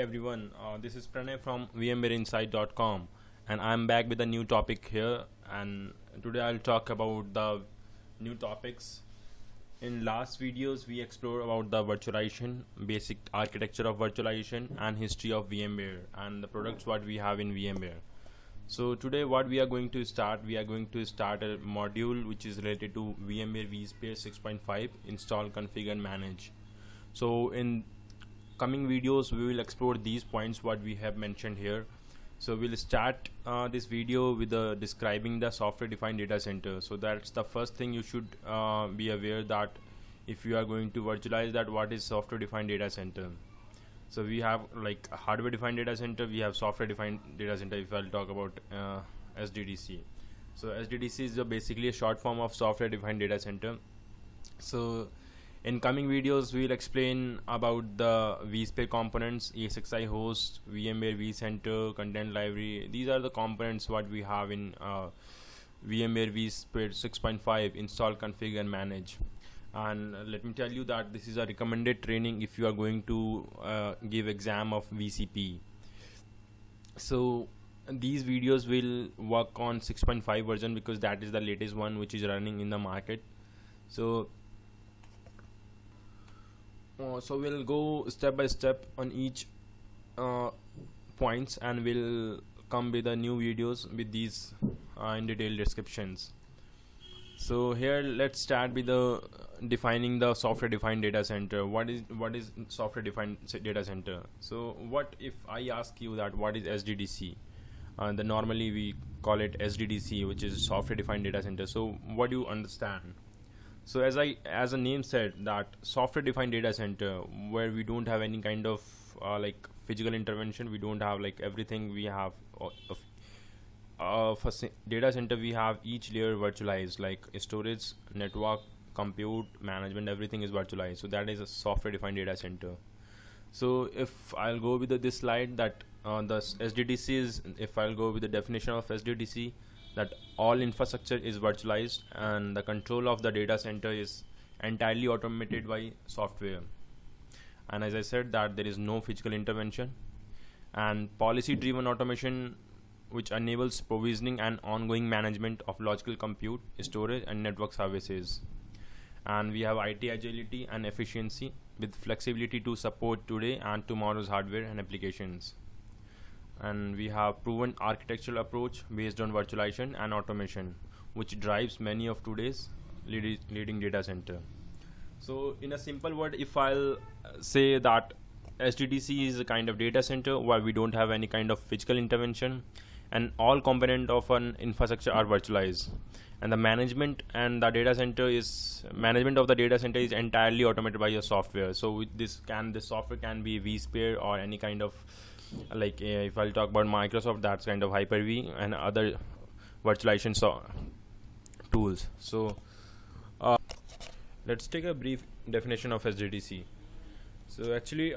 everyone, this is Pranay from VMwareInsight.com and I'm back with a new topic here, and today I'll talk about the new topics. In last videos we explored about the virtualization, basic architecture of virtualization and history of VMware and the products what we have in VMware. So today what we are going to start, a module which is related to VMware vSphere 6.5 install, configure and manage. So in coming videos we will explore these points what we have mentioned here. So we'll start this video with describing the software defined data center. So that's the first thing you should be aware, that if you are going to virtualize that, what is software defined data center. So we have like hardware defined data center, we have software defined data center. If I'll talk about SDDC, so SDDC is basically a short form of software defined data center. So in coming videos we will explain about the vSphere components, ESXi host, VMware vCenter, content library. These are the components what we have in VMware vSphere 6.5 install, configure and manage. And let me tell you that this is a recommended training if you are going to give exam of VCP. So these videos will work on 6.5 version because that is the latest one which is running in the market. So we'll go step by step on each points, and we'll come with the new videos with these in detailed descriptions. So here let's start with defining the software defined data center. What is software defined data center? So what if I ask you that what is SDDC? Then normally we call it SDDC, which is software defined data center. So what do you understand? So as a name said, that software defined data center, where we don't have any kind of like physical intervention, we don't have like everything we have for data center. We have each layer virtualized, like storage, network, compute, management, everything is virtualized. So that is a software defined data center. So if I'll go with this slide, that the SDDC is, if I'll go with the definition of SDDC, that all infrastructure is virtualized and the control of the data center is entirely automated by software. And as I said, that there is no physical intervention, and policy driven automation which enables provisioning and ongoing management of logical compute, storage and network services. And we have IT agility and efficiency with flexibility to support today and tomorrow's hardware and applications. And we have proven architectural approach based on virtualization and automation, which drives many of today's leading data center. So in a simple word, if I'll say that SDDC is a kind of data center where we don't have any kind of physical intervention, and all components of an infrastructure are virtualized, and the management and the data center is entirely automated by your software. So with this software can be vSphere or any kind of like if I'll talk about Microsoft, that's kind of Hyper-V and other virtualization tools. So let's take a brief definition of SDDC. So actually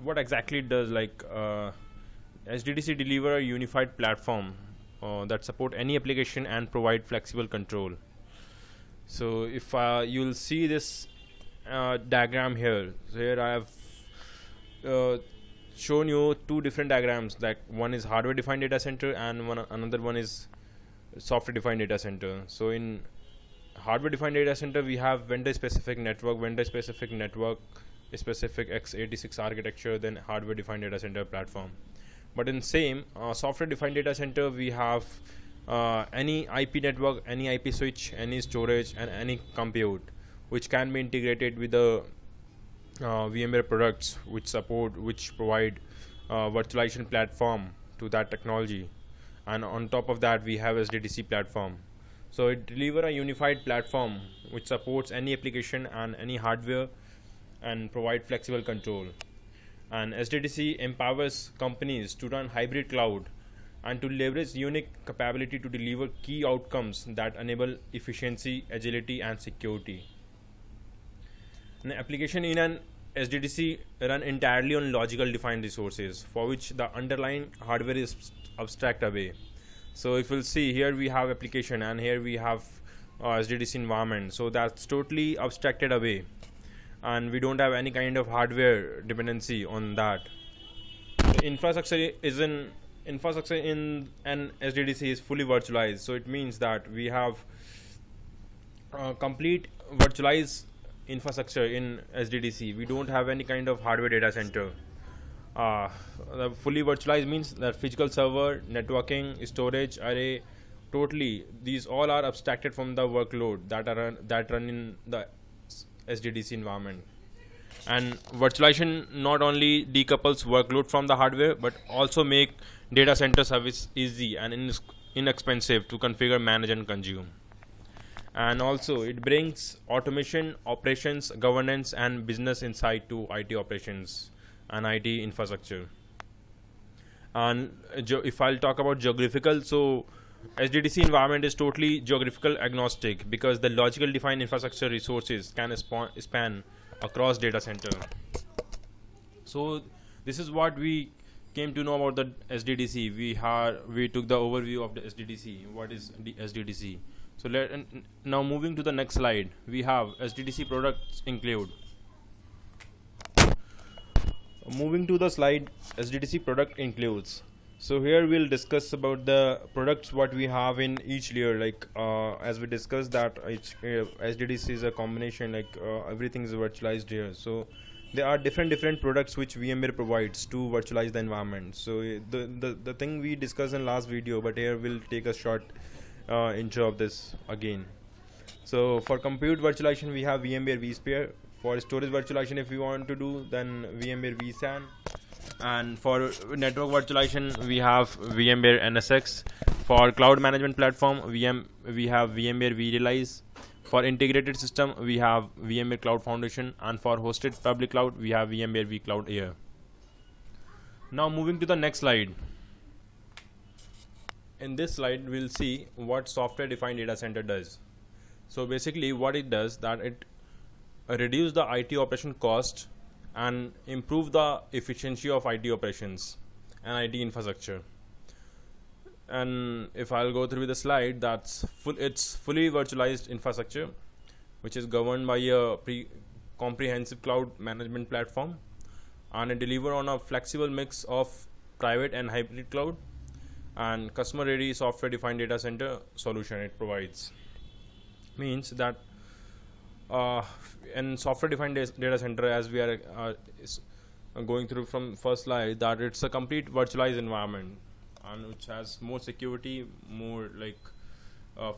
what exactly it does, like SDDC deliver a unified platform that support any application and provide flexible control. So if you'll see this diagram here, so here I have shown you two different diagrams, like one is hardware defined data center and another one is software defined data center. So in hardware defined data center we have vendor specific network, specific x86 architecture, then hardware defined data center platform. But in same software defined data center we have any IP network, any IP switch, any storage and any compute which can be integrated with the VMware products which provide virtualization platform to that technology. And on top of that we have SDDC platform. So it delivers a unified platform which supports any application and any hardware and provide flexible control. And SDDC empowers companies to run hybrid cloud and to leverage unique capability to deliver key outcomes that enable efficiency, agility and security. An application in an SDDC run entirely on logical defined resources for which the underlying hardware is abstract away. So if we'll see here, we have application and here we have SDDC environment. So that's totally abstracted away and we don't have any kind of hardware dependency on that. infrastructure in an SDDC is fully virtualized. So it means that we have complete virtualized infrastructure in SDDC. We don't have any kind of hardware data center. The fully virtualized means that physical server, networking, storage, array, totally these all are abstracted from the workload that run in the SDDC environment. And virtualization not only decouples workload from the hardware but also make data center service easy and inexpensive to configure, manage and consume. And also it brings automation, operations, governance and business insight to IT operations and IT infrastructure. And if I'll talk about geographical, so SDDC environment is totally geographical agnostic because the logical defined infrastructure resources can span across data center. So this is what we came to know about the SDDC. We took the overview of the SDDC. What is the SDDC? So now moving to the next slide, we have SDDC products include. Moving to the slide, SDDC product includes. So here we'll discuss about the products what we have in each layer. Like as we discussed that each SDDC is a combination, like everything is virtualized here. So there are different products which VMware provides to virtualize the environment. So the thing we discussed in last video, but here we'll take a short intro of this again. So for compute virtualization we have VMware vSphere. For storage virtualization if you want to do, then VMware vSAN. And for network virtualization we have VMware NSX. For cloud management platform we have VMware vRealize. For integrated system we have VMware Cloud Foundation, and for hosted public cloud we have VMware vCloud Air. Now moving to the next slide. In this slide we'll see what software defined data center does. So basically what it does, that it reduce the IT operation cost and improve the efficiency of IT operations and IT infrastructure. And if I'll go through the slide, it's fully virtualized infrastructure which is governed by a comprehensive cloud management platform, and it deliver on a flexible mix of private and hybrid cloud, and customer ready software defined data center solution it provides. Means that in software defined data center, as we are going through from first slide, that it's a complete virtualized environment and which has more security, more like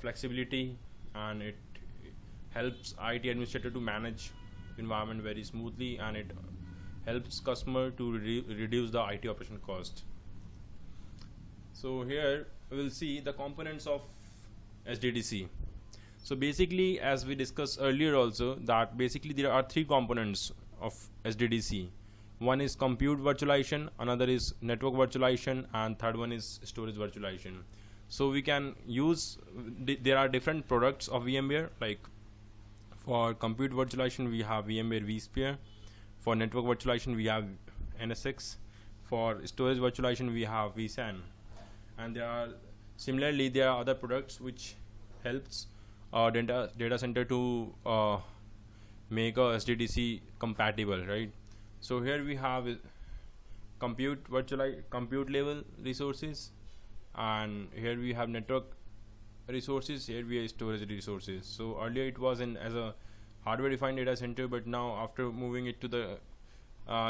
flexibility, and it helps IT administrator to manage environment very smoothly, and it helps customer to reduce the IT operation cost. So here we will see the components of SDDC. So basically, as we discussed earlier also, that basically there are three components of SDDC. One is compute virtualization, another is network virtualization, and third one is storage virtualization. So we can use, there are different products of VMware, like for compute virtualization we have VMware vSphere, for network virtualization we have NSX, for storage virtualization we have vSAN, and there are other products which helps data center to make a SDDC compatible, right? So here we have compute level resources, and here we have network resources, here we have storage resources. So earlier it was as a hardware defined data center, but now after moving it to the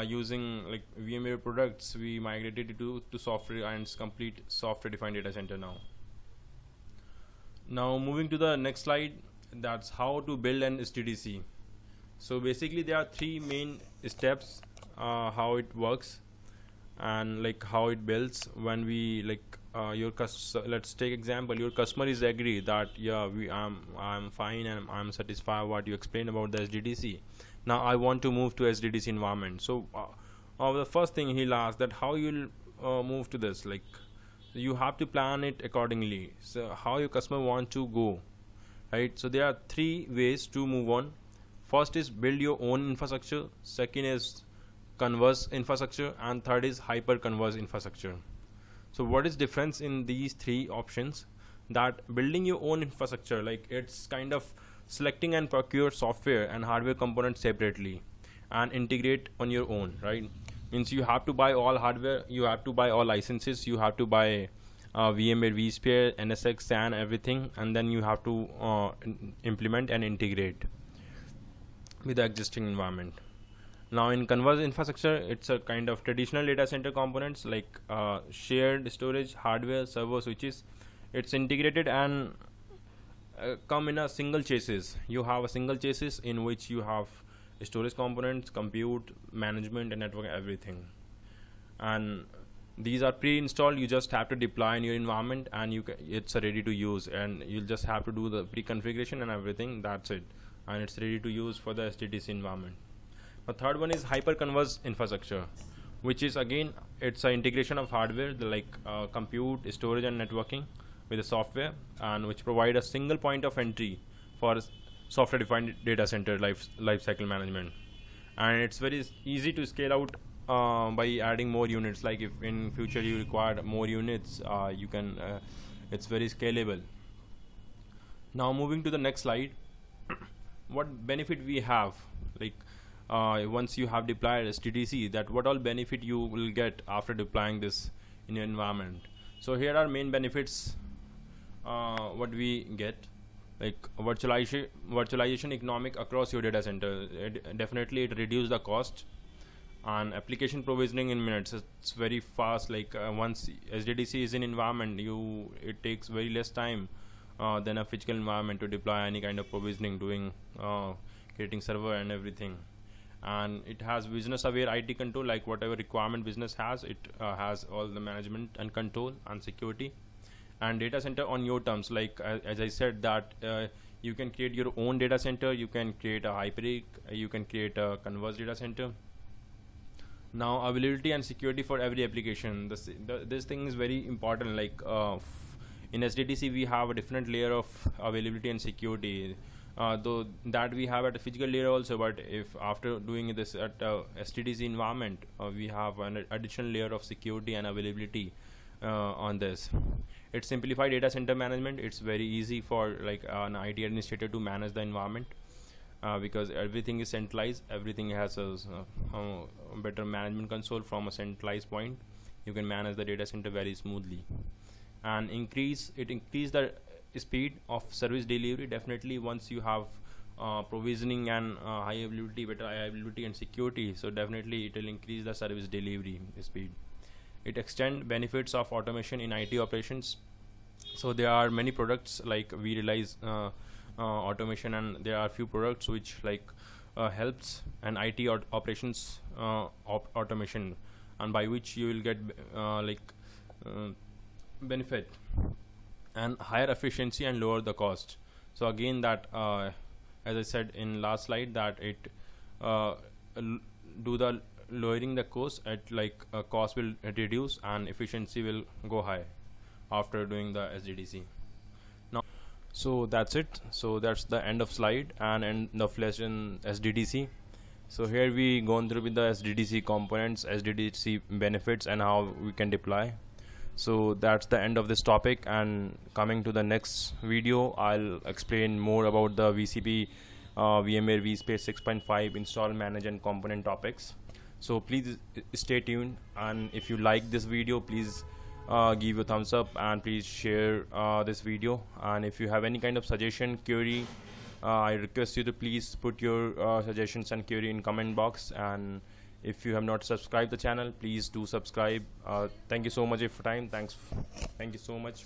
using like VMware products, we migrated it to software, and it's complete software defined data center now. Now moving to the next slide, that's how to build an SDDC. So basically there are three main steps how it works and like how it builds. When we like let's take example, your customer is agree that yeah, I'm fine and I'm satisfied what you explained about the SDDC. Now I want to move to SDDC environment. So the first thing he'll ask that how you'll move to this, like you have to plan it accordingly. So how your customer want to go, right? So there are three ways to move on. First is build your own infrastructure, second is converse infrastructure, and third is hyper converse infrastructure. So what is difference in these three options? That building your own infrastructure, like it's kind of selecting and procure software and hardware components separately and integrate on your own, right? means you have to buy all hardware, you have to buy all licenses, you have to buy VMware, vSphere, NSX, SAN, everything, and then you have to implement and integrate with the existing environment. Now in converged infrastructure, it's a kind of traditional data center components like shared storage, hardware, server, switches. It's integrated and come in a single chassis. You have a single chassis in which you have storage components, compute, management, and network, everything. And these are pre-installed. You just have to deploy in your environment, and it's ready to use. And you'll just have to do the pre-configuration and everything. That's it, and it's ready to use for the SDDC environment. The third one is hyper-converged infrastructure, which is again it's an integration of hardware like compute, storage, and networking with the software, and which provide a single point of entry for software-defined data center lifecycle management. And it's very easy to scale out by adding more units. Like if in future you require more units, you can. It's very scalable. Now moving to the next slide, what benefit we have, like once you have deployed SDDC, that what all benefit you will get after deploying this in your environment. So here are main benefits what we get, like virtualization economic across your data center. Definitely it reduces the cost, and application provisioning in minutes. It's very fast. Like once SDDC is in environment, it takes very less time than a physical environment to deploy any kind of provisioning, doing creating server and everything. And it has business aware IT control, like whatever requirement business has, it has all the management and control and security. And data center on your terms, like as I said that you can create your own data center, you can create a hybrid, you can create a converged data center. Now availability and security for every application, this thing is very important. Like in SDDC we have a different layer of availability and security, though that we have at a physical layer also, but if after doing this at SDDC environment, we have an additional layer of security and availability on this. It simplified data center management. It's very easy for like an IT administrator to manage the environment because everything is centralized. Everything has a better management console from a centralized point. You can manage the data center very smoothly. And increase the speed of service delivery. Definitely once you have provisioning and high availability, better availability and security, so definitely it will increase the service delivery speed. It extend benefits of automation in IT operations. So there are many products like we realize automation, and there are few products which like helps an IT operations automation, and by which you will get benefit and higher efficiency and lower the cost. So again that as I said in last slide, that it do the lowering the cost at cost will reduce and efficiency will go high after doing the SDDC. Now, so that's it. So that's the end of slide and end of lesson SDDC. So here we gone through with the SDDC components, SDDC benefits, and how we can deploy. So that's the end of this topic, and coming to the next video I'll explain more about the VCP VMware vSphere 6.5 install, manage, and component topics. So please stay tuned, and if you like this video, please give a thumbs up and please share this video. And if you have any kind of suggestion, query, I request you to please put your suggestions and query in comment box. And if you have not subscribed the channel, please do subscribe. Thank you so much for your time. Thank you so much.